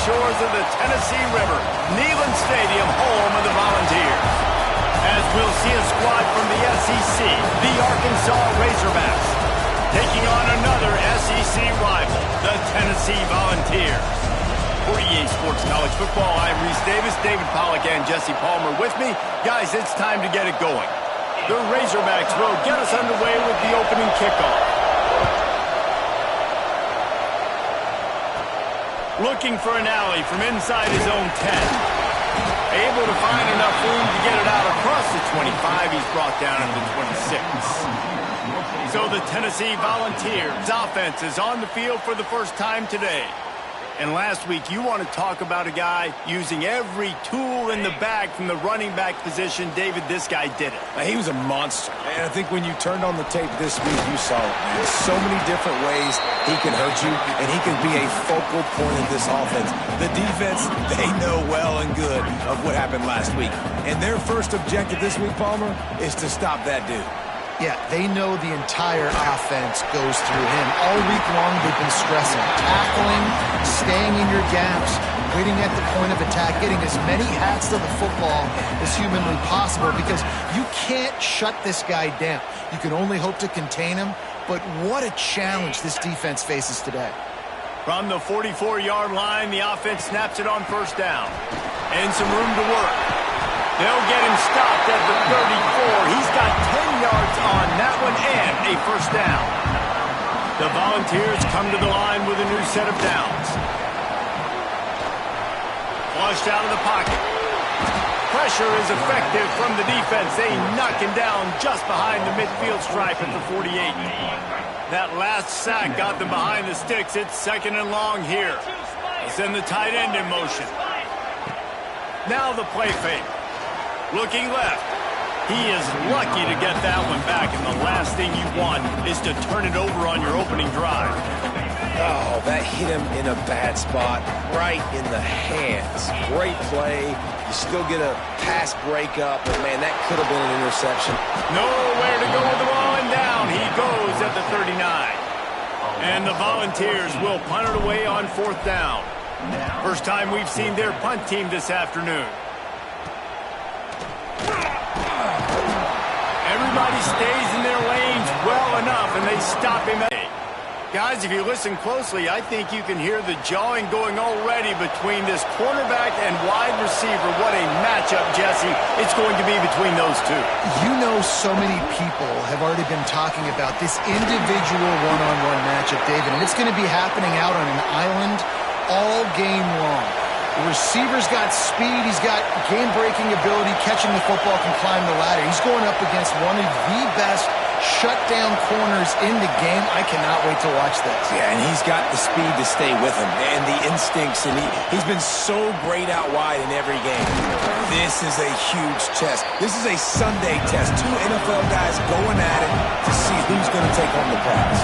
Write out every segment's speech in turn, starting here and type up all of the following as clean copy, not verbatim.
shores of the Tennessee River, Neyland Stadium, home of the Volunteers. As we'll see a squad from the SEC, the Arkansas Razorbacks, taking on another SEC rival, the Tennessee Volunteers. For EA Sports College Football, I'm Reese Davis, David Pollack, and Jesse Palmer with me. Guys, it's time to get it going. The Razorbacks will get us underway with the opening kickoff. Looking for an alley from inside his own 10. Able to find enough room to get it out across the 25. He's brought down at the 26. So the Tennessee Volunteers offense is on the field for the first time today. And last week, you want to talk about a guy using every tool in the bag from the running back position. David, this guy did it. He was a monster. And I think when you turned on the tape this week, you saw it, man. So many different ways he can hurt you, and he can be a focal point of this offense. The defense, they know well and good of what happened last week. And their first objective this week, Palmer, is to stop that dude. Yeah, they know the entire offense goes through him. All week long, they've been stressing, tackling, staying in your gaps, waiting at the point of attack, getting as many hats to the football as humanly possible because you can't shut this guy down. You can only hope to contain him, but what a challenge this defense faces today. From the 44-yard line, the offense snaps it on first down. And some room to work. They'll get him stopped at the 34. He's got 10 yards on that one and a first down. The Volunteers come to the line with a new set of downs. Flushed out of the pocket. Pressure is effective from the defense. They knock him down just behind the midfield stripe at the 48. That last sack got them behind the sticks. It's second and long here. They send the tight end in motion. Now the play fake. Looking left. He is lucky to get that one back, and the last thing you want is to turn it over on your opening drive. Oh, that hit him in a bad spot, right in the hands. Great play. You still get a pass breakup, but, man, that could have been an interception. Nowhere to go with the ball, and down he goes at the 39. And the Volunteers will punt it away on fourth down. First time we've seen their punt team this afternoon. Everybody stays in their lanes well enough, and they stop him. Guys, if you listen closely, I think you can hear the jawing going already between this cornerback and wide receiver. What a matchup, Jesse, it's going to be between those two. You know, so many people have already been talking about this individual one-on-one matchup, David, and it's going to be happening out on an island all game long. The receiver's got speed, he's got game-breaking ability, catching the football, can climb the ladder. He's going up against one of the best shutdown corners in the game. I cannot wait to watch this. Yeah, and he's got the speed to stay with him and the instincts, and he's been so great out wide in every game. This is a huge test. This is a Sunday test. Two NFL guys going at it to see who's going to take home the prize.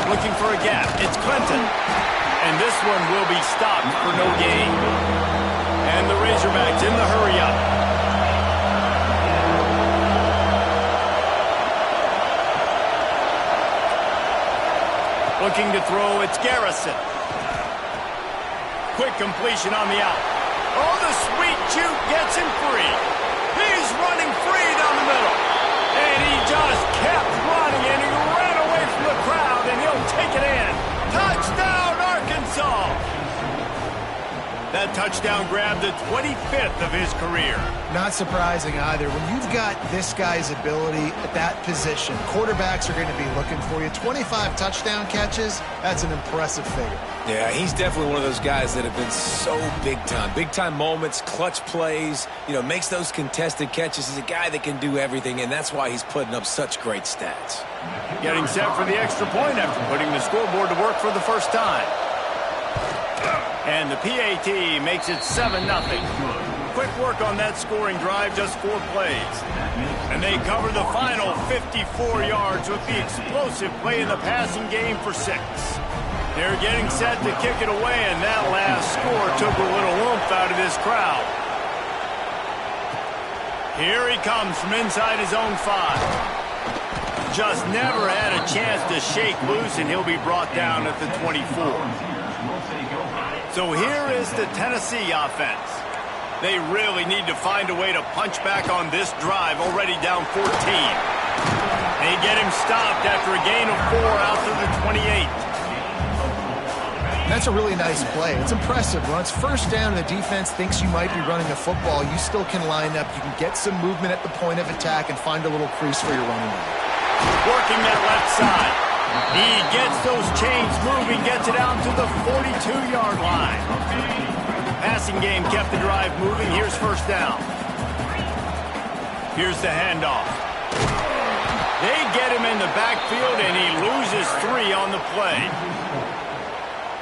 Looking for a gap. It's Clinton. And this one will be stopped for no gain. And the Razorbacks in the hurry-up. Looking to throw, it's Garrison. Quick completion on the out. Oh, the sweet juke gets him free. He's running free down the middle. And he just kept running, and he ran away from the crowd, and he'll take it in. Touchdown, Arkansas! That touchdown grabbed the 25th of his career. Not surprising either. When you've got this guy's ability at that position, quarterbacks are going to be looking for you. 25 touchdown catches, that's an impressive figure. Yeah, he's definitely one of those guys that have been so big time. Big time moments, clutch plays, makes those contested catches. He's a guy that can do everything, and that's why he's putting up such great stats. Getting set for the extra point after putting the scoreboard to work for the first time. And the PAT makes it 7-0. Quick work on that scoring drive, just 4 plays. And they cover the final 54 yards with the explosive play in the passing game for 6. They're getting set to kick it away, and that last score took a little oomph out of this crowd. Here he comes from inside his own 5. Just never had a chance to shake loose, and he'll be brought down at the 24. So here is the Tennessee offense. They really need to find a way to punch back on this drive, already down 14. They get him stopped after a gain of 4 out to the 28. That's a really nice play. It's impressive. When it's first down and the defense thinks you might be running a football, you still can line up. You can get some movement at the point of attack and find a little crease for your running back. Working that left side. He gets those chains moving, gets it out to the 42-yard line. Passing game kept the drive moving. Here's first down. Here's the handoff. They get him in the backfield, and he loses 3 on the play.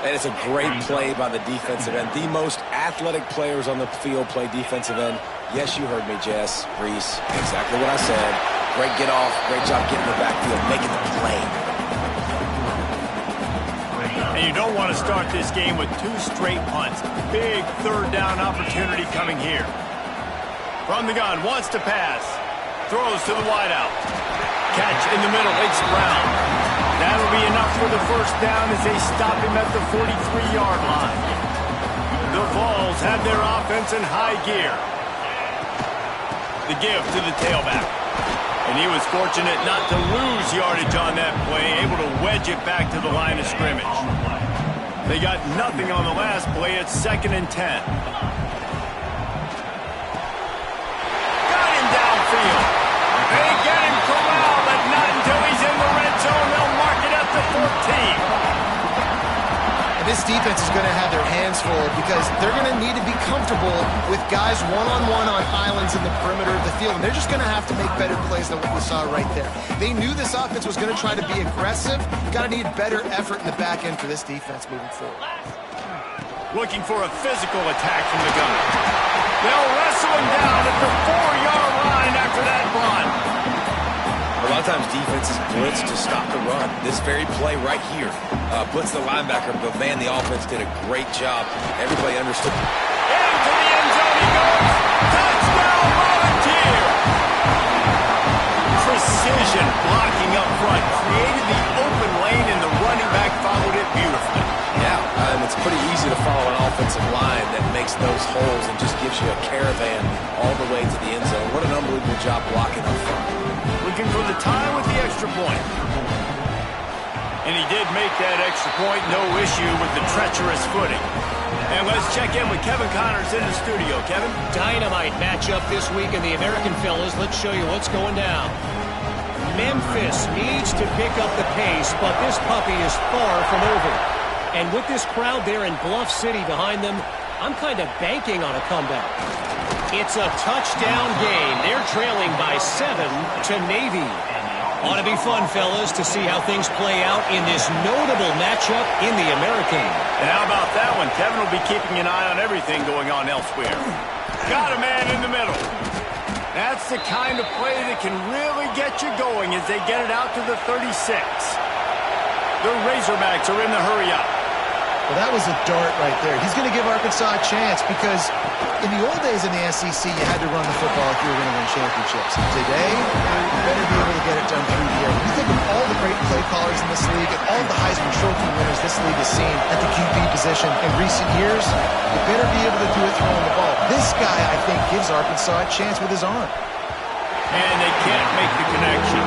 And it's a great play by the defensive end. The most athletic players on the field play defensive end. Yes, you heard me, Jess, Reese. Exactly what I said. Great get off. Great job getting in the backfield, making the play. And you don't want to start this game with 2 straight punts. Big third down opportunity coming here. From the gun, wants to pass. Throws to the wideout. Catch in the middle. It's Brown. That'll be enough for the first down as they stop him at the 43-yard line. The Vols have their offense in high gear. The give to the tailback. And he was fortunate not to lose yardage on that play, able to wedge it back to the line of scrimmage. They got nothing on the last play. It's 2nd and 10. Got him downfield. They get him corralled, but not until he's in the red zone. They'll mark it at the 14. And this defense is going to have their hands full because they're going to need to be comfortable with guys one-on-one on islands in the perimeter of the field. And they're just going to have to make better plays than what we saw right there. They knew this offense was going to try to be aggressive. Got to need better effort in the back end for this defense moving forward. Looking for a physical attack from the gun. They'll wrestle him down at the 4-yard line after that run. A lot of times defenses blitz to stop the run. This very play right here, blitz the linebacker, but man, the offense did a great job. Everybody understood. Into the end zone he goes. Touchdown, Volunteer. Precision blocking up front. Created the open lane, and the running back followed it beautifully. Yeah, it's pretty easy to follow an offensive line that makes those holes and just gives you a caravan all the way to the end zone. What an unbelievable job blocking up front. Looking for the tie with the extra point. And he did make that extra point. No issue with the treacherous footing. And let's check in with Kevin Connors in the studio. Kevin? Dynamite matchup this week in the American, fellas. Let's show you what's going down. Memphis needs to pick up the pace, but this puppy is far from over. And with this crowd there in Bluff City behind them, I'm kind of banking on a comeback. It's a touchdown game. They're trailing by 7 to Navy. Ought to be fun, fellas, to see how things play out in this notable matchup in the American. And how about that one? Kevin will be keeping an eye on everything going on elsewhere. Got a man in the middle. That's the kind of play that can really get you going as they get it out to the 36. The Razorbacks are in the hurry-up. Well, that was a dart right there. He's going to give Arkansas a chance because in the old days in the SEC, you had to run the football if you were going to win championships. Today, you better be able to get it done through the air. You think of all the great play callers in this league and all the Heisman Trophy winners this league has seen at the QB position in recent years, you better be able to do it throwing the ball. This guy, I think, gives Arkansas a chance with his arm. And they can't make the connection.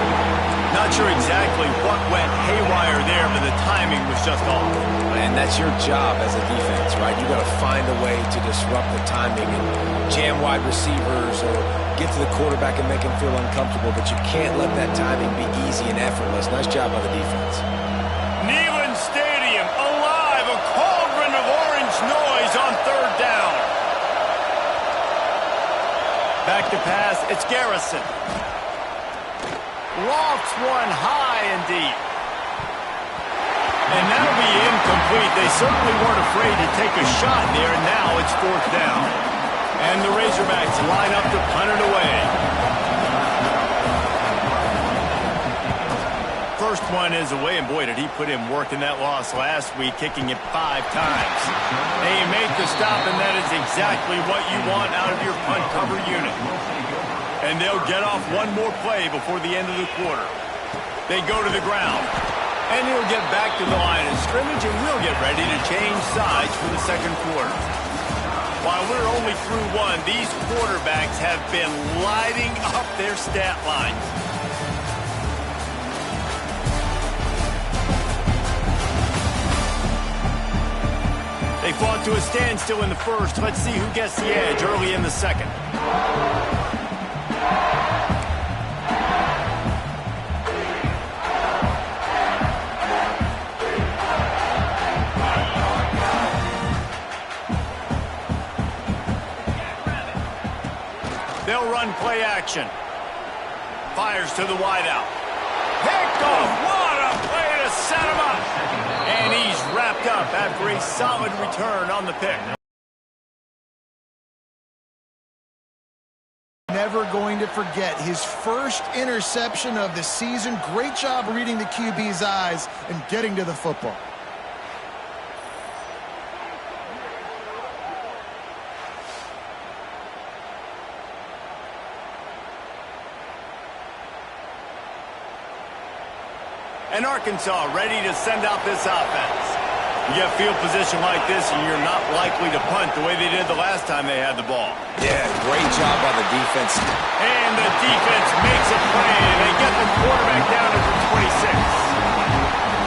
Not sure exactly what went haywire there, but the timing was just off. And that's your job as a defense, right? You got to find a way to disrupt the timing and jam wide receivers or get to the quarterback and make him feel uncomfortable, but you can't let that timing be easy and effortless. Nice job by the defense. Neyland Stadium, alive, a cauldron of orange noise on third down. Back to pass, it's Garrison. Lofts one high and deep. And that'll be incomplete. They certainly weren't afraid to take a shot there, and now it's fourth down. And the Razorbacks line up to punt it away. First one is away, and boy, did he put in work in that loss last week, kicking it 5 times. They make the stop, and that is exactly what you want out of your punt cover unit. And they'll get off one more play before the end of the quarter. They go to the ground. And he'll get back to the line of scrimmage, and we'll get ready to change sides for the second quarter. While we're only through one, these quarterbacks have been lighting up their stat line. They fought to a standstill in the first. Let's see who gets the edge early in the second. They'll run play action. Fires to the wideout. Picked off. What a play to set him up. And he's wrapped up after a solid return on the pick. Never going to forget his first interception of the season. Great job reading the QB's eyes and getting to the football. And Arkansas ready to send out this offense. You get field position like this, and you're not likely to punt the way they did the last time they had the ball. Yeah, great job by the defense. And the defense makes a play, and they get the quarterback down to the 26.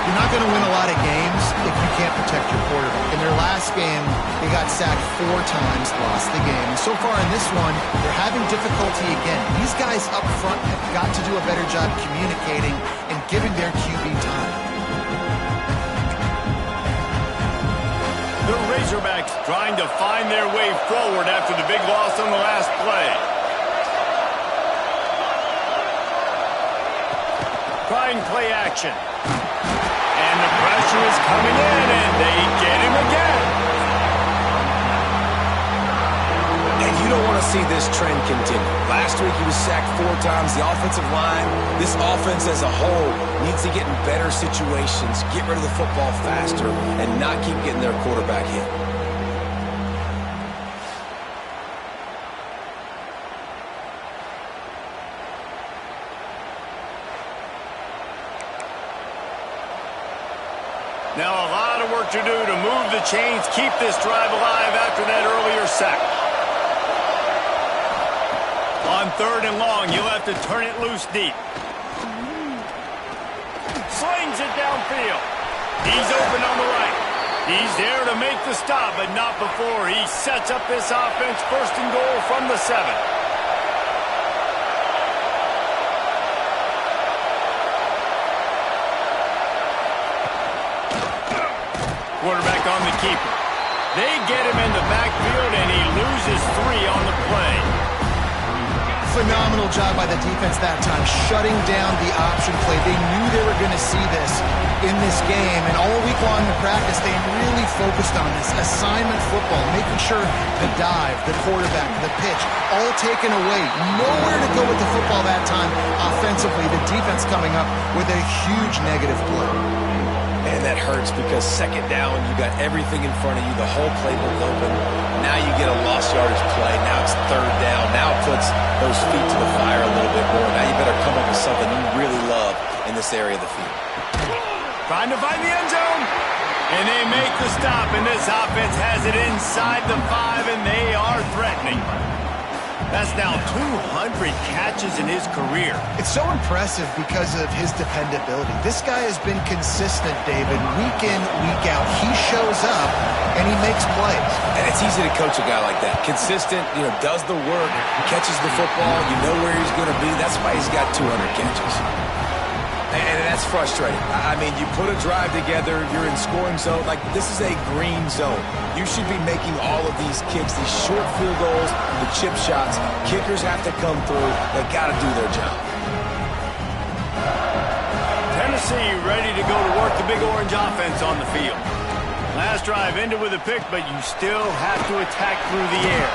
You're not going to win a lot of games if you can't protect your quarterback. In their last game, they got sacked 4 times, lost the game. And so far in this one, they're having difficulty again. These guys up front have got to do a better job communicating and giving their QB time. The Razorbacks trying to find their way forward after the big loss on the last play. Trying play action. And the pressure is coming in, and they get him again. And you don't want to see this trend continue. Last week he was sacked 4 times. The offensive line, this offense as a whole, needs to get in better situations, get rid of the football faster, and not keep getting their quarterback hit. Now a lot of work to do to move the chains, keep this drive alive after that earlier sack. On 3rd and long, you'll have to turn it loose deep. Slings it downfield. He's open on the right. He's there to make the stop, but not before he sets up this offense 1st and goal from the 7. Quarterback on the keeper. They get him in the backfield, and he loses 3 on the play. Phenomenal job by the defense that time, shutting down the option play. They knew they were going to see this in this game, and all week long in practice, they really focused on this assignment football, making sure the dive, the quarterback, the pitch, all taken away. Nowhere to go with the football that time offensively. The defense coming up with a huge negative play. And that hurts because 2nd down, you got everything in front of you, the whole playbook open. Now you get a lost yardage play. Now it's 3rd down. Now it puts those feet to the fire a little bit more. Now you better come up with something you really love in this area of the field. Trying to find the end zone. And they make the stop, and this offense has it inside the 5, and they are threatening. That's now 200 catches in his career. It's so impressive because of his dependability. This guy has been consistent, David, week in, week out. He shows up, and he makes plays. And it's easy to coach a guy like that. Consistent, does the work, catches the football, you know where he's going to be. That's why he's got 200 catches. And that's frustrating. I mean, you put a drive together, you're in scoring zone. Like, this is a green zone. You should be making all of these kicks, these short field goals, the chip shots. Kickers have to come through. They got to do their job. Tennessee ready to go to work the Big Orange offense on the field. Last drive ended with a pick, but you still have to attack through the air.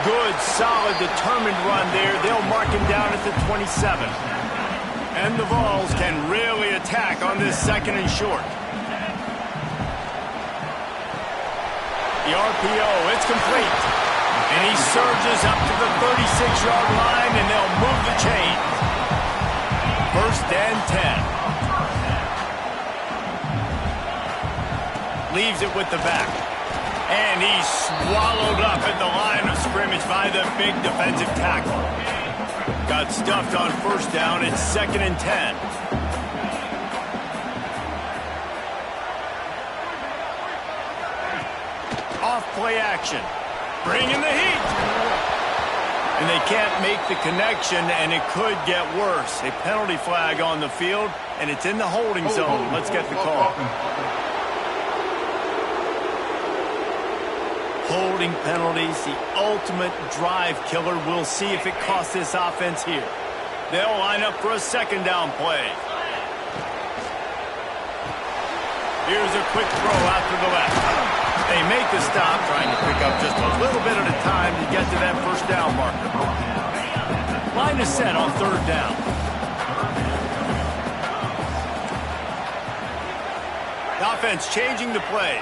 Good, solid, determined run there. They'll mark him down at the 27. And the Vols can really attack on this 2nd and short. The RPO, it's complete. And he surges up to the 36-yard line, and they'll move the chains. 1st and 10. Leaves it with the back. And he's swallowed up at the line of scrimmage by the big defensive tackle. Got stuffed on first down. It's 2nd and 10. Off play action. Bringing the heat. And they can't make the connection, and it could get worse. A penalty flag on the field, and it's in the holding zone. Let's get the call. Holding penalties, the ultimate drive killer. We'll see if it costs this offense here. They'll line up for a 2nd down play. Here's a quick throw out to the left. They make the stop, trying to pick up just a little bit at a time to get to that first down marker. Line is set on 3rd down. The offense changing the play.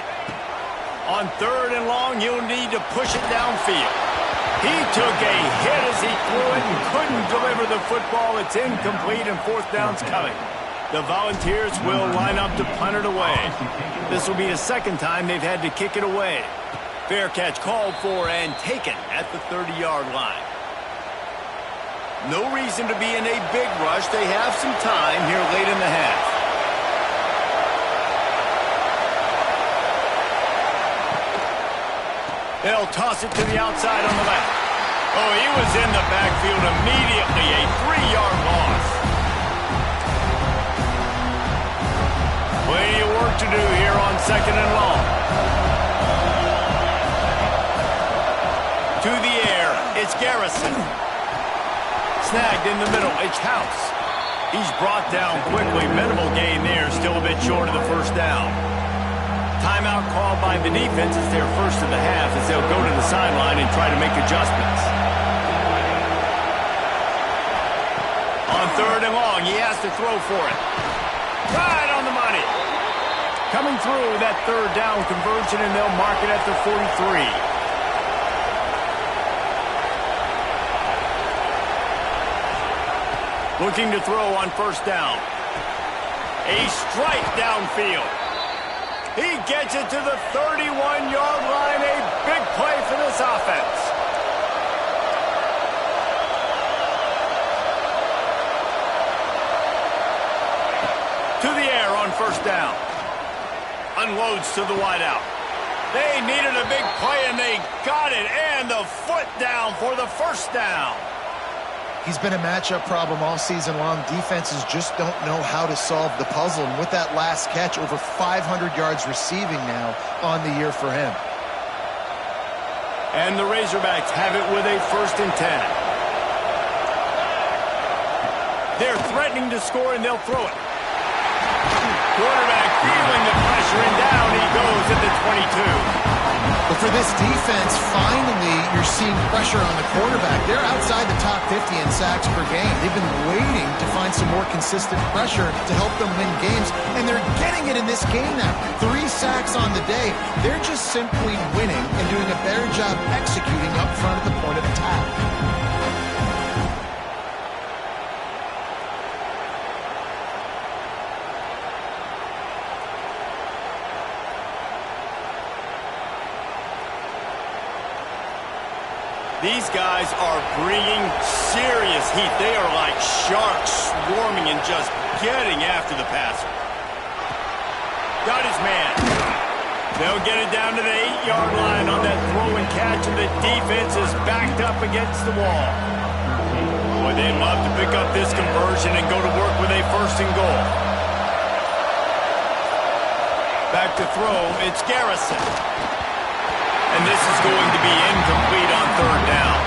On 3rd and long, you'll need to push it downfield. He took a hit as he threw it and couldn't deliver the football. It's incomplete, and 4th down's coming. The Volunteers will line up to punt it away. This will be the 2nd time they've had to kick it away. Fair catch called for and taken at the 30-yard line. No reason to be in a big rush. They have some time here late in the half. They'll toss it to the outside on the left. Oh, he was in the backfield immediately. A 3-yard loss. Plenty of work to do here on 2nd and long. To the air, it's Garrison. Snagged in the middle, it's House. He's brought down quickly. Minimal gain there, still a bit short of the first down. Timeout called by the defense. It's their first of the half as they'll go to the sideline and try to make adjustments. On 3rd and long, he has to throw for it. Right on the money. Coming through that 3rd down conversion, and they'll mark it at the 43. Looking to throw on 1st down. A strike downfield. He gets it to the 31-yard line. A big play for this offense. To the air on 1st down. Unloads to the wideout. They needed a big play, and they got it. And the foot down for the 1st down. He's been a matchup problem all season long. Defenses just don't know how to solve the puzzle. And with that last catch, over 500 yards receiving now on the year for him. And the Razorbacks have it with a 1st and 10. They're threatening to score, and they'll throw it. Quarterback feeling the pressure, and down he goes at the 22. But for this defense, finally, you're seeing pressure on the quarterback. They're outside the top 50 in sacks per game. They've been waiting to find some more consistent pressure to help them win games, and they're getting it in this game now. 3 sacks on the day. They're just simply winning and doing a better job executing up front at the point of attack. These guys are bringing serious heat. They are like sharks swarming and just getting after the passer. Got his man. They'll get it down to the 8-yard line on that throw and catch, and the defense is backed up against the wall. Boy, they'd love to pick up this conversion and go to work with a 1st and goal. Back to throw, it's Garrison. And this is going to be incomplete on 3rd down.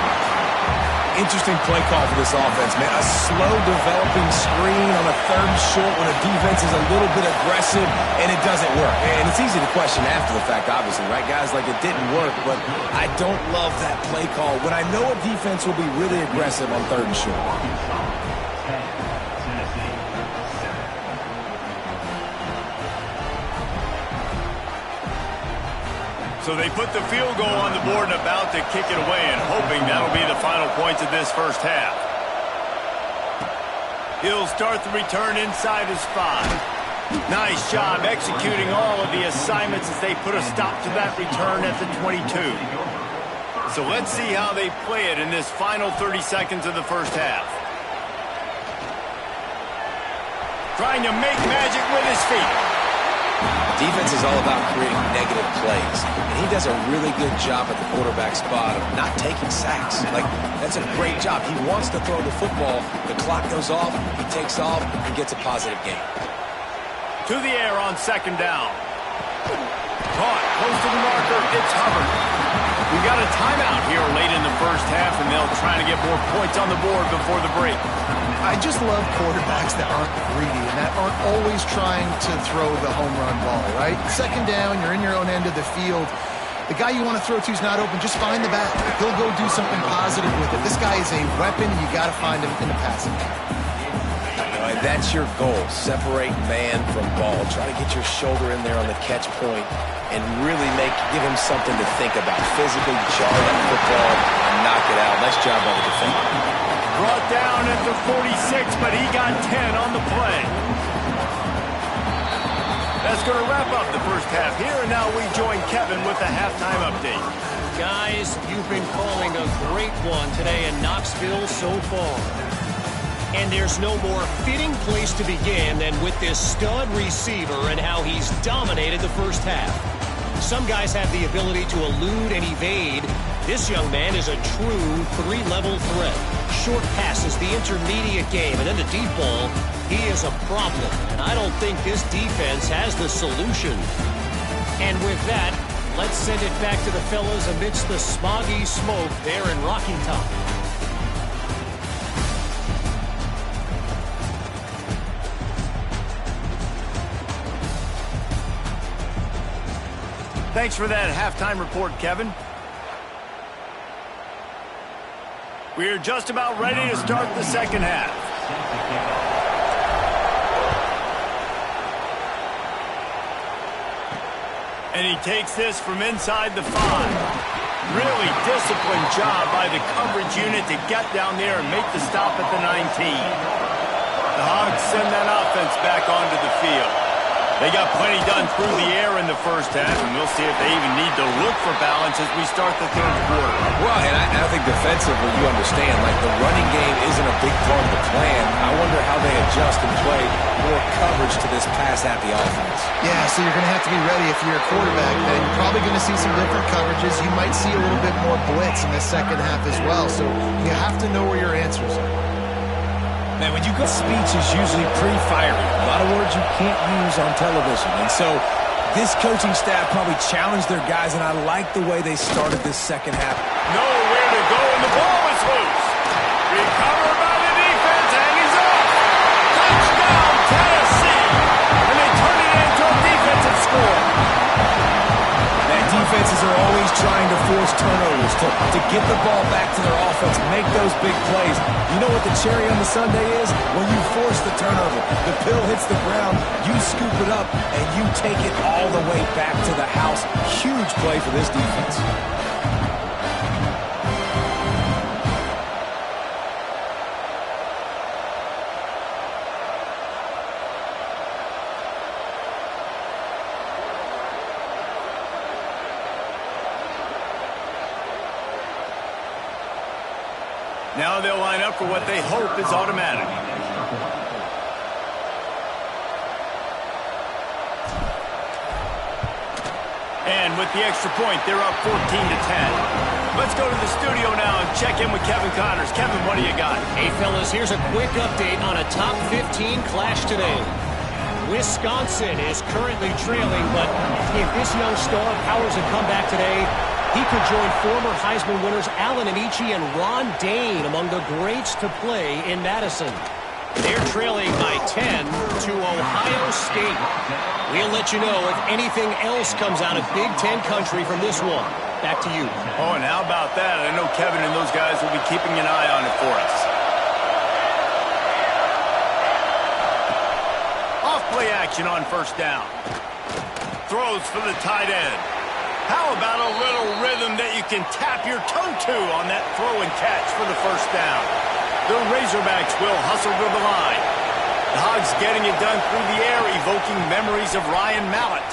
Interesting play call for this offense, man. A slow developing screen on a 3rd and short when a defense is a little bit aggressive, and it doesn't work. And it's easy to question after the fact, obviously, right, guys? Like, it didn't work, but I don't love that play call when I know a defense will be really aggressive on 3rd and short. So they put the field goal on the board and about to kick it away, and hoping that'll be the final points of this first half. He'll start the return inside his 5. Nice job executing all of the assignments as they put a stop to that return at the 22. So let's see how they play it in this final 30 seconds of the first half. Trying to make magic with his feet. Defense is all about creating negative plays, and he does a really good job at the quarterback spot of not taking sacks. Like, that's a great job. He wants to throw the football. The clock goes off, he takes off, and gets a positive gain. To the air on second down. Caught, close to the marker, it's Hubbard. We got a timeout here late in the first half, and they'll try to get more points on the board before the break. I just love quarterbacks that aren't greedy and that aren't always trying to throw the home run ball, right? Second down, you're in your own end of the field. The guy you want to throw to is not open. Just find the back. He'll go do something positive with it. This guy is a weapon. You got to find him in the passing game. And that's your goal. Separate man from ball. Try to get your shoulder in there on the catch point and really give him something to think about. Physically jar that football and knock it out. Nice job by the defender. Brought down at the 46, but he got 10 on the play. That's going to wrap up the first half here, and now we join Kevin with the halftime update. Guys, you've been calling a great one today in Knoxville so far. And there's no more fitting place to begin than with this stud receiver and how he's dominated the first half. Some guys have the ability to elude and evade. This young man is a true three-level threat. Short passes, the intermediate game, and then the deep ball. He is a problem, and I don't think this defense has the solution. And with that, let's send it back to the fellas amidst the smoggy smoke there in Rocky Top. Thanks for that halftime report, Kevin. We're just about ready to start the second half. And he takes this from inside the 5. Really disciplined job by the coverage unit to get down there and make the stop at the 19. The Hogs send that offense back onto the field. They got plenty done through the air in the first half, and we'll see if they even need to look for balance as we start the third quarter. Well, and I think defensively, you understand, like the running game isn't a big part of the plan. I wonder how they adjust and play more coverage to this pass-happy offense. Yeah, so you're going to have to be ready if you're a quarterback. Then you're probably going to see some different coverages. You might see a little bit more blitz in the second half as well. So you have to know where your answers are. Man, when you go, speech is usually pretty fiery. A lot of words you can't use on television. And so this coaching staff probably challenged their guys, and I like the way they started this second half. Nowhere to go, and the ball is loose. Recovered by the defense, and he's off. Touchdown, Tennessee. And they turn it into a defensive score. Defenses are always trying to force turnovers to get the ball back to their offense, make those big plays. You know what the cherry on the sundae is? When you force the turnover, the pill hits the ground, you scoop it up, and you take it all the way back to the house. Huge play for this defense. Now they'll line up for what they hope is automatic. And with the extra point, they're up 14-10. Let's go to the studio now and check in with Kevin Connors. Kevin, what do you got? Hey, fellas, here's a quick update on a top 15 clash today. Wisconsin is currently trailing, but if this young star powers a comeback today, he could join former Heisman winners Allen Amici and Ron Dane among the greats to play in Madison. They're trailing by 10 to Ohio State. We'll let you know if anything else comes out of Big Ten country from this one. Back to you. Oh, and how about that? I know Kevin and those guys will be keeping an eye on it for us. Off-play action on first down. Throws for the tight end. How about a little rhythm that you can tap your toe to on that throw and catch for the first down? The Razorbacks will hustle to the line. The Hogs getting it done through the air, evoking memories of Ryan Mallett.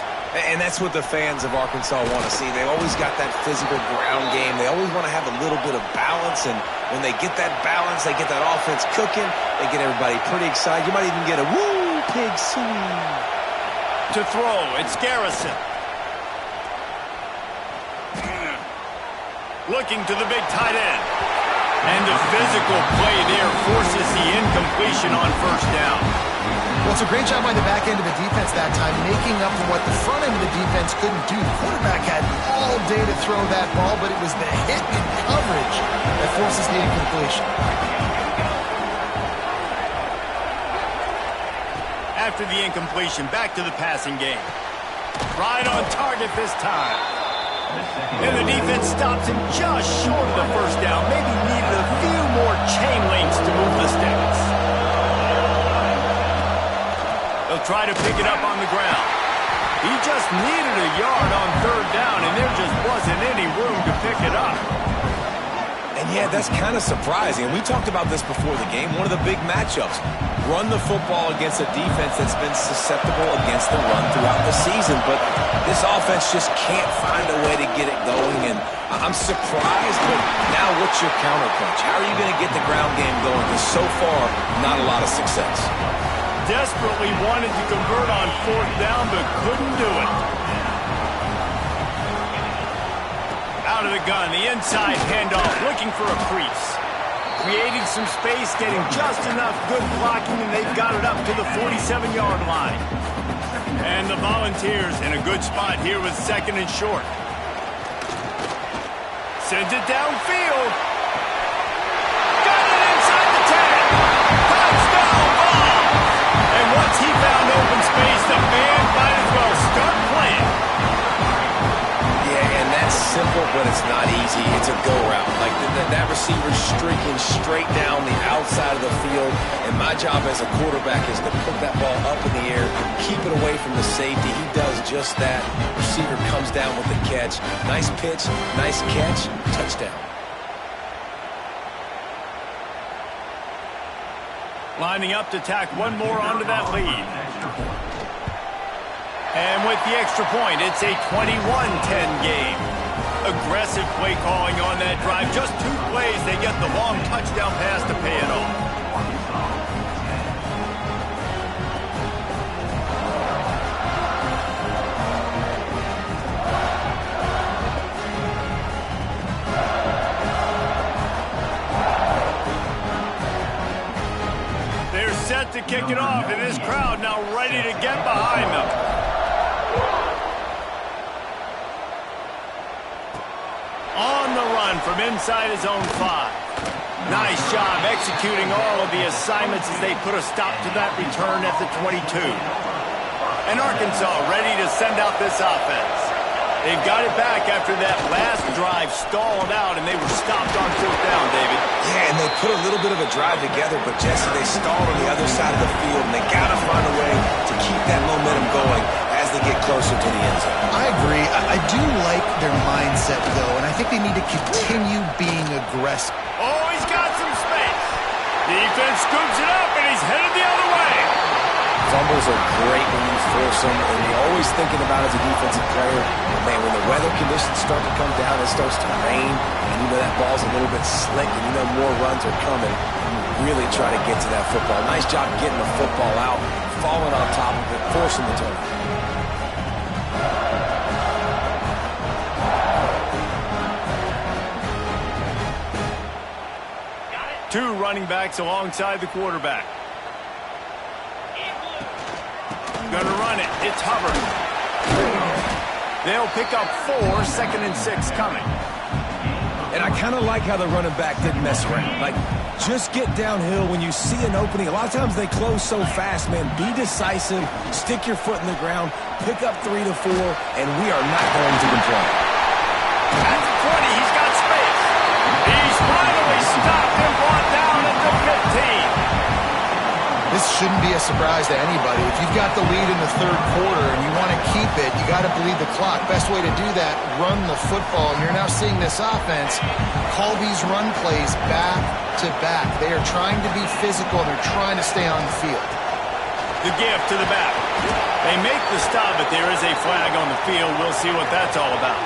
And that's what the fans of Arkansas want to see. They always got that physical ground game. They always want to have a little bit of balance, and when they get that balance, they get that offense cooking, they get everybody pretty excited. You might even get a woo, pig sing. To throw, it's Garrison. Looking to the big tight end. And the physical play there forces the incompletion on first down. Well, it's a great job by the back end of the defense that time, making up for what the front end of the defense couldn't do. The quarterback had all day to throw that ball, but it was the hit and coverage that forces the incompletion. After the incompletion, back to the passing game. Right on target this time. And the defense stops him just short of the first down. Maybe needed a few more chain links to move the sticks. They'll try to pick it up on the ground. He just needed a yard on third down, and there just wasn't any room to pick it up. And yeah, that's kind of surprising. And we talked about this before the game. One of the big matchups. Run the football against a defense that's been susceptible against the run throughout the season. But this offense just can't find a way to get it going. And I'm surprised, but now what's your counterpunch? How are you going to get the ground game going? Because so far, not a lot of success. Desperately wanted to convert on fourth down, but couldn't do it. Out of the gun, the inside handoff, looking for a crease. Creating some space, getting just enough good blocking, and they've got it up to the 47-yard line. And the Volunteers in a good spot here with second and short. Sends it downfield. Got it inside the 10. Touchdown ball. And once he found open space, the band might as well start playing. Yeah, and that's simple, but it's not easy. It's a go route. Like that receiver's streaking straight down the outside of the field, and my job as a quarterback is to put that ball up in the air, keep it away from the safety. He does just that. Receiver comes down with the catch. Nice pitch, nice catch, touchdown. Lining up to tack one more onto that lead. And with the extra point, it's a 21-10 game. Aggressive play calling on that drive. Just 2 plays, they get the long touchdown pass to pay it off. They're set to kick it off, and this crowd now ready to get behind them. On the run from inside his own 5. Nice job executing all of the assignments as they put a stop to that return at the 22. And Arkansas ready to send out this offense. They've got it back after that last drive stalled out, and they were stopped on fourth down, David. Yeah, and they put a little bit of a drive together, but Jesse, they stalled on the other side of the field, and they got to find a way to keep that momentum going as they get closer to the end zone. I agree. I do like their mindset, though, and I think they need to continue being aggressive. Oh, he's got some space. Defense scoops it up, and he's headed the other way. Fumbles are great when you force them, and you're always thinking about as a defensive player, man, when the weather conditions start to come down, it starts to rain, and you know that ball's a little bit slick, and you know more runs are coming, you really try to get to that football. Nice job getting the football out, falling on top of it, forcing the turnover. 2 running backs alongside the quarterback. Gonna run it. It's Hubbard. They'll pick up 4, second and 6 coming. And I kind of like how the running back didn't mess around. Like, just get downhill when you see an opening. A lot of times they close so fast, man. Be decisive, stick your foot in the ground, pick up 3 to 4, and we are not going to complain. At the 20, he's got space. He's finally stopped and brought down at the 15. This shouldn't be a surprise to anybody. If you've got the lead in the third quarter and you want to keep it, you got to bleed the clock. Best way to do that, run the football. And you're now seeing this offense call these run plays back to back. They are trying to be physical, and they're trying to stay on the field. The gift to the back. They make the stop, but there is a flag on the field. We'll see what that's all about.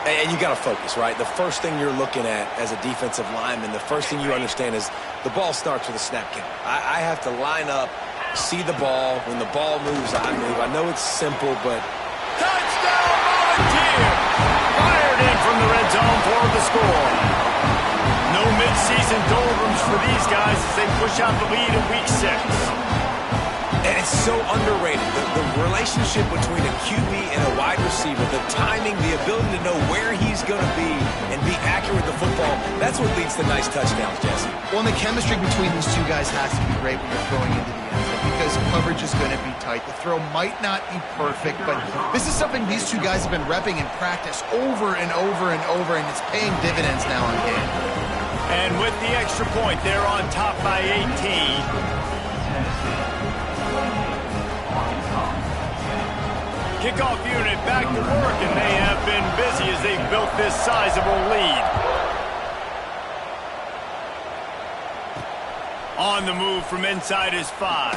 And you got to focus, right? The first thing you're looking at as a defensive lineman, the first thing you understand is the ball starts with a snap count. I have to line up, see the ball. When the ball moves, I move. I know it's simple, but... Touchdown, Volunteer! Fired in from the red zone for the score. No midseason doldrums for these guys as they push out the lead in Week 6. And it's so underrated. The relationship between a QB and a wide receiver, the timing, the ability to know where he's going to be and be accurate with the football, that's what leads to nice touchdowns, Jesse. Well, and the chemistry between these two guys has to be great when you're throwing into the end zone because coverage is going to be tight. The throw might not be perfect, but this is something these two guys have been repping in practice over and over and over, and it's paying dividends now on game. And with the extra point, they're on top by 18. Kickoff unit back to work, and they have been busy as they've built this sizable lead. On the move from inside his 5.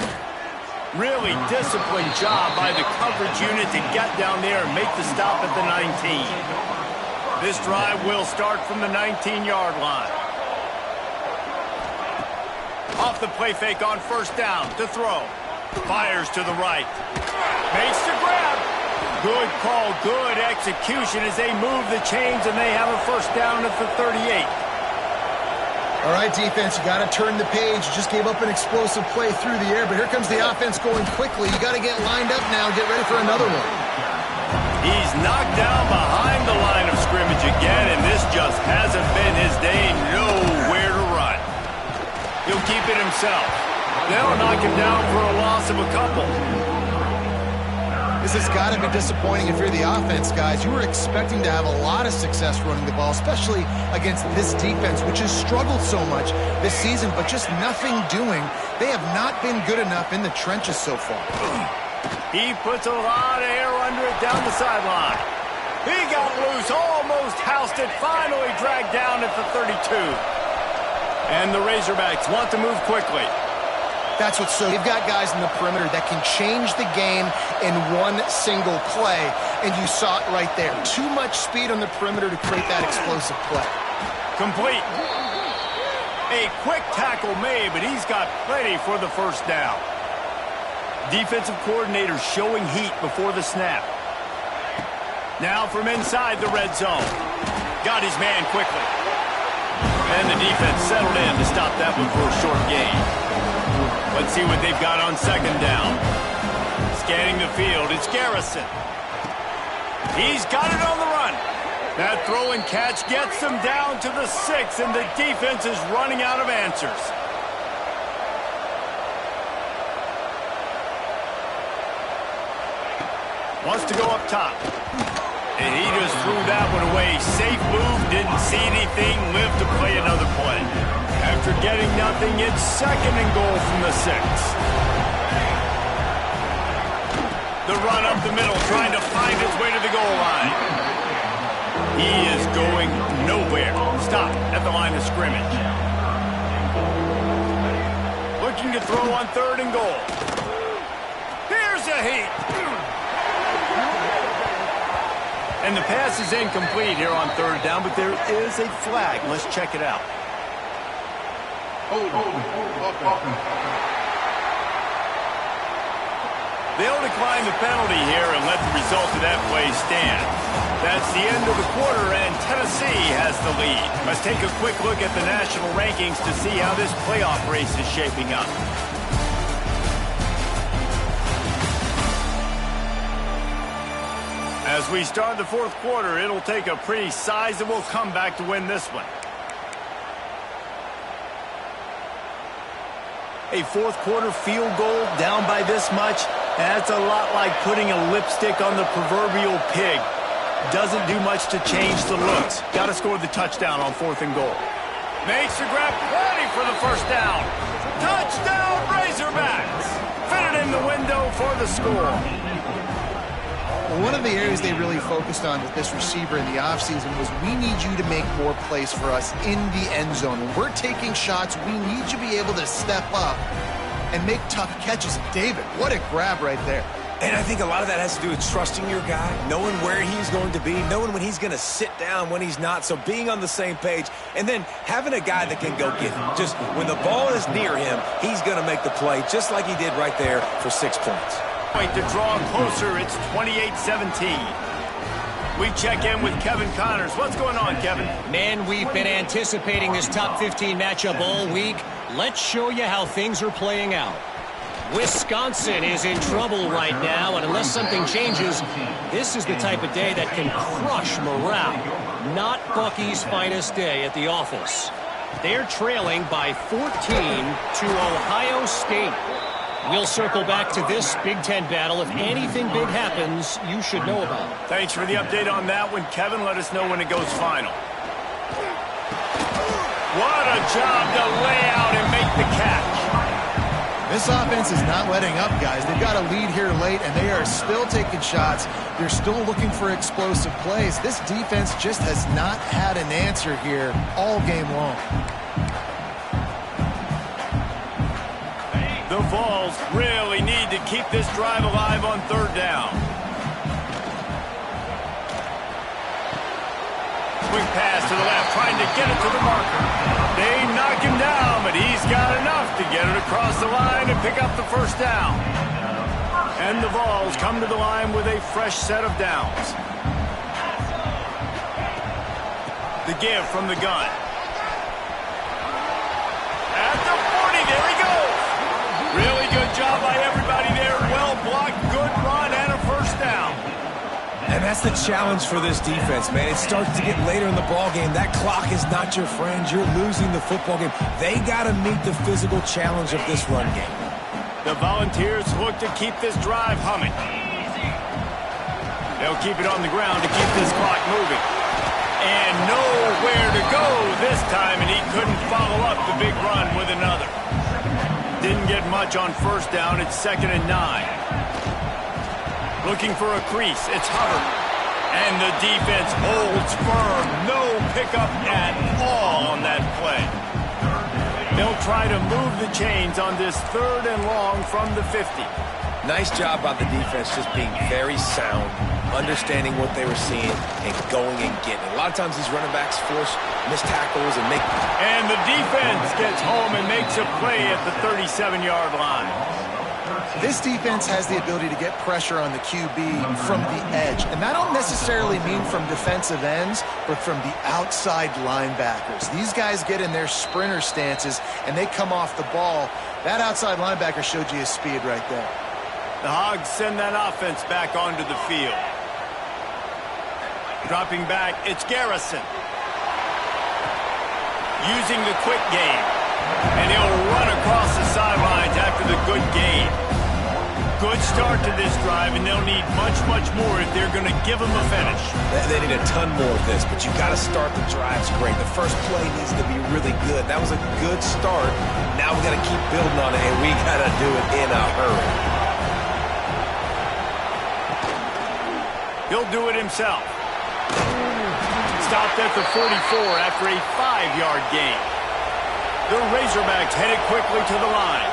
Really disciplined job by the coverage unit to get down there and make the stop at the 19. This drive will start from the 19-yard line. Off the play fake on first down to throw. Fires to the right. Makes the grab. Good call, good execution as they move the chains and they have a first down at the 38. All right, defense, you got to turn the page. You just gave up an explosive play through the air, but here comes the offense going quickly. You got to get lined up now and get ready for another one. He's knocked down behind the line of scrimmage again, and this just hasn't been his day. Nowhere to run. He'll keep it himself. They'll knock him down for a loss of a couple. This has got to be disappointing if you're the offense, guys. You were expecting to have a lot of success running the ball, especially against this defense, which has struggled so much this season, but just nothing doing. They have not been good enough in the trenches so far. He puts a lot of air under it down the sideline. He got loose, almost housed it, finally dragged down at the 32. And the Razorbacks want to move quickly. That's what's so. You've got guys in the perimeter that can change the game in one single play, and you saw it right there. Too much speed on the perimeter to create that explosive play. Complete. A quick tackle made, but he's got plenty for the first down. Defensive coordinator showing heat before the snap. Now from inside the red zone. Got his man quickly. And the defense settled in to stop that one for a short gain. Let's see what they've got on second down. Scanning the field, it's Garrison. He's got it on the run. That throw and catch gets them down to the 6, and the defense is running out of answers. Wants to go up top. And he just threw that one away. Safe move, didn't see anything, lived to play another play. After getting nothing, it's second and goal from the 6. The run up the middle, trying to find his way to the goal line. He is going nowhere. Stop at the line of scrimmage. Looking to throw on third and goal. Here's a heat. And the pass is incomplete here on third down, but there is a flag. Let's check it out. They'll decline the penalty here and let the result of that play stand. That's the end of the quarter, and Tennessee has the lead. Let's take a quick look at the national rankings to see how this playoff race is shaping up. As we start the fourth quarter, it'll take a pretty sizable comeback to win this one. A fourth quarter field goal down by this much, that's a lot like putting a lipstick on the proverbial pig. Doesn't do much to change the looks. Got to score the touchdown on fourth and goal. Makes the grab, plenty for the first down. Touchdown, Razorbacks! Fitted in the window for the score. Well, one of the areas they really focused on with this receiver in the offseason was we need you to make more plays for us in the end zone. When we're taking shots, we need you to be able to step up and make tough catches. David, what a grab right there. And I think a lot of that has to do with trusting your guy, knowing where he's going to be, knowing when he's going to sit down, when he's not, so being on the same page, and then having a guy that can go get him. Just when the ball is near him, he's going to make the play, just like he did right there for 6 points. To draw closer, it's 28-17. We check in with Kevin Connors. What's going on, Kevin? Man, we've been anticipating this top 15 matchup all week. Let's show you how things are playing out. Wisconsin is in trouble right now, and unless something changes, this is the type of day that can crush morale. Not Bucky's finest day at the office. They're trailing by 14 to Ohio State. We'll circle back to this Big Ten battle. If anything big happens, you should know about it. Thanks for the update on that one, Kevin. Let us know when it goes final. What a job to lay out and make the catch. This offense is not letting up, guys. They've got a lead here late, and they are still taking shots. They're still looking for explosive plays. This defense just has not had an answer here all game long. The Vols really need to keep this drive alive on 3rd down. Quick pass to the left, trying to get it to the marker. They knock him down, but he's got enough to get it across the line and pick up the 1st down. And the Vols come to the line with a fresh set of downs. The give from the gun. At the 40, there he goes. Really good job by everybody there. Well blocked, good run, and a 1st down. And that's the challenge for this defense, man. It starts to get later in the ballgame. That clock is not your friend. You're losing the football game. They got to meet the physical challenge of this run game. The Volunteers look to keep this drive humming. They'll keep it on the ground to keep this clock moving. And nowhere to go this time, and he couldn't follow up the big run with another. Didn't get much on 1st down. It's 2nd and 9. Looking for a crease. It's Hubbard. And the defense holds firm. No pickup at all on that play. They'll try to move the chains on this 3rd and long from the 50. Nice job by the defense just being very sound, understanding what they were seeing, and going and getting it. A lot of times these running backs force missed tackles and make... And the defense gets home and makes a play at the 37-yard line. This defense has the ability to get pressure on the QB from the edge. And that don't necessarily mean from defensive ends, but from the outside linebackers. These guys get in their sprinter stances, and they come off the ball. That outside linebacker showed you his speed right there. The Hogs send that offense back onto the field. Dropping back, it's Garrison. Using the quick game. And he'll run across the sidelines after the good game. Good start to this drive, and they'll need much, much more if they're going to give them a finish. They need a ton more of this, but you got to start the drives great. The first play needs to be really good. That was a good start. Now we got to keep building on it, and we got to do it in a hurry. He'll do it himself. Stopped at the 44 after a 5-yard gain. The Razorbacks headed quickly to the line.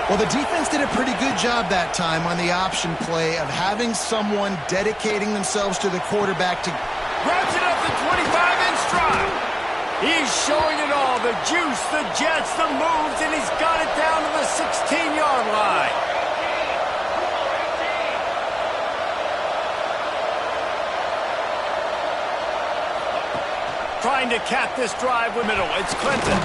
Well, the defense did a pretty good job that time on the option play of having someone dedicating themselves to the quarterback to... Grabs it up the 25-inch stride. He's showing it all. The juice, the jets, the moves, and he's got it down to the 16-yard line. Trying to cap this drive with middle. It's Clinton.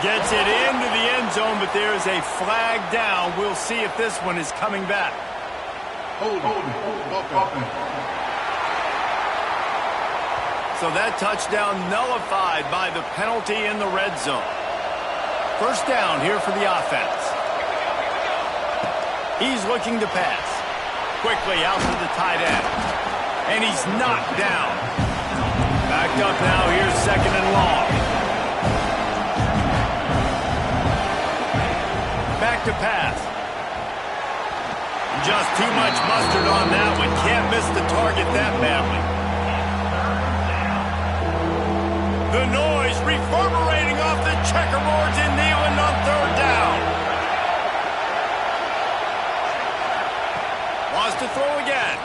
Gets it into the end zone, but there's a flag down. We'll see if this one is coming back. So that touchdown nullified by the penalty in the red zone. 1st down here for the offense. He's looking to pass. Quickly out to the tight end. And he's knocked down. Backed up now. Here's 2nd and long. Back to pass. just too much mustard on that one. Can't miss the target that badly. The noise reverberating off the checkerboards in Neyland on third down. Wants to throw again.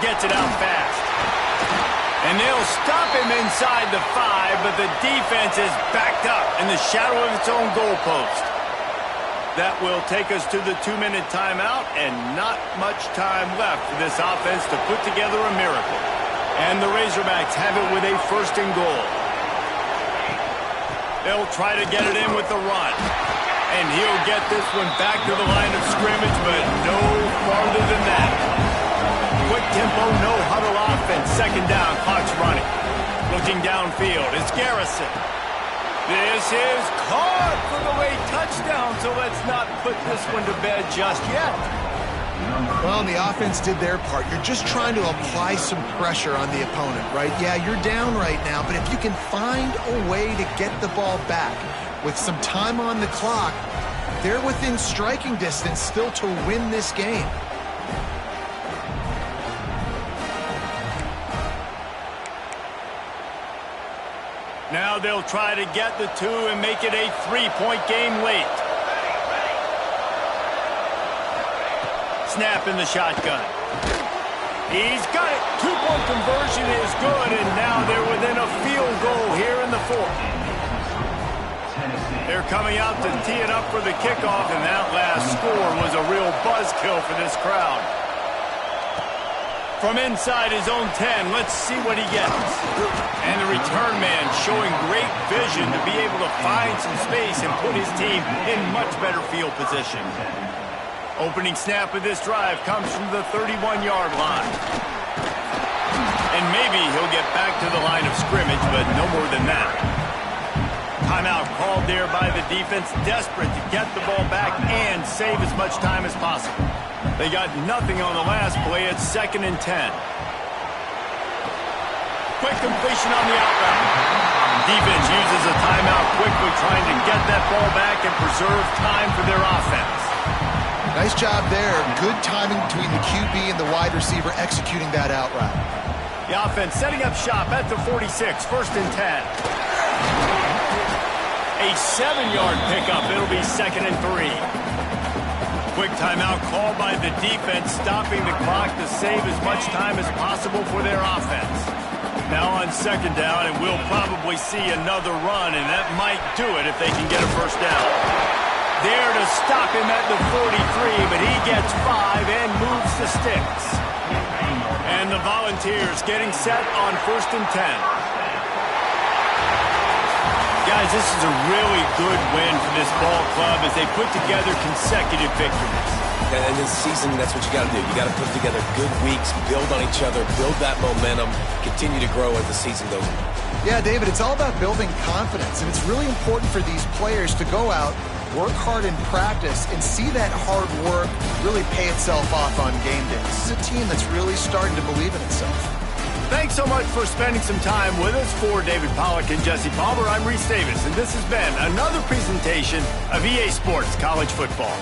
Gets it out fast. And they'll stop him inside the 5, but the defense is backed up in the shadow of its own goalpost. That will take us to the 2-minute timeout, and not much time left for this offense to put together a miracle. And the Razorbacks have it with a 1st and goal. They'll try to get it in with the run. And he'll get this one back to the line of scrimmage, but no farther than that. Quick tempo, no huddle offense. 2nd down, clock's running. Looking downfield, it's Garrison. This is caught for the late touchdown, so let's not put this one to bed just yet. Well, the offense did their part. You're just trying to apply some pressure on the opponent, right? Yeah, you're down right now, but if you can find a way to get the ball back with some time on the clock, they're within striking distance still to win this game. Now they'll try to get the 2 and make it a 3-point game late. Snap in the shotgun. He's got it. 2-point conversion is good, and now they're within a field goal here in the 4th. They're coming out to tee it up for the kickoff, and that last score was a real buzzkill for this crowd. From inside his own 10, let's see what he gets. And the return man showing great vision to be able to find some space and put his team in much better field position. Opening snap of this drive comes from the 31-yard line. And maybe he'll get back to the line of scrimmage, but no more than that. Timeout called there by the defense, desperate to get the ball back and save as much time as possible. They got nothing on the last play. It's 2nd and 10. Quick completion on the out route. Defense uses a timeout quickly, trying to get that ball back and preserve time for their offense. Nice job there. Good timing between the QB and the wide receiver executing that out route. The offense setting up shop at the 46, 1st and 10. A 7-yard pickup. It'll be 2nd and 3. Quick timeout called by the defense, stopping the clock to save as much time as possible for their offense. Now on 2nd down, and we'll probably see another run, and that might do it if they can get a 1st down. There to stop him at the 43, but he gets 5 and moves the sticks. And the Volunteers getting set on 1st and 10. Guys, this is a really good win for this ball club as they put together consecutive victories. And this season, that's what you got to do. You got to put together good weeks, build on each other, build that momentum, continue to grow as the season goes on. Yeah, David, it's all about building confidence, and it's really important for these players to go out, work hard in practice, and see that hard work really pay itself off on game day. This is a team that's really starting to believe in itself. Thanks so much for spending some time with us. For David Pollack and Jesse Palmer, I'm Reese Davis, and this has been another presentation of EA Sports College Football.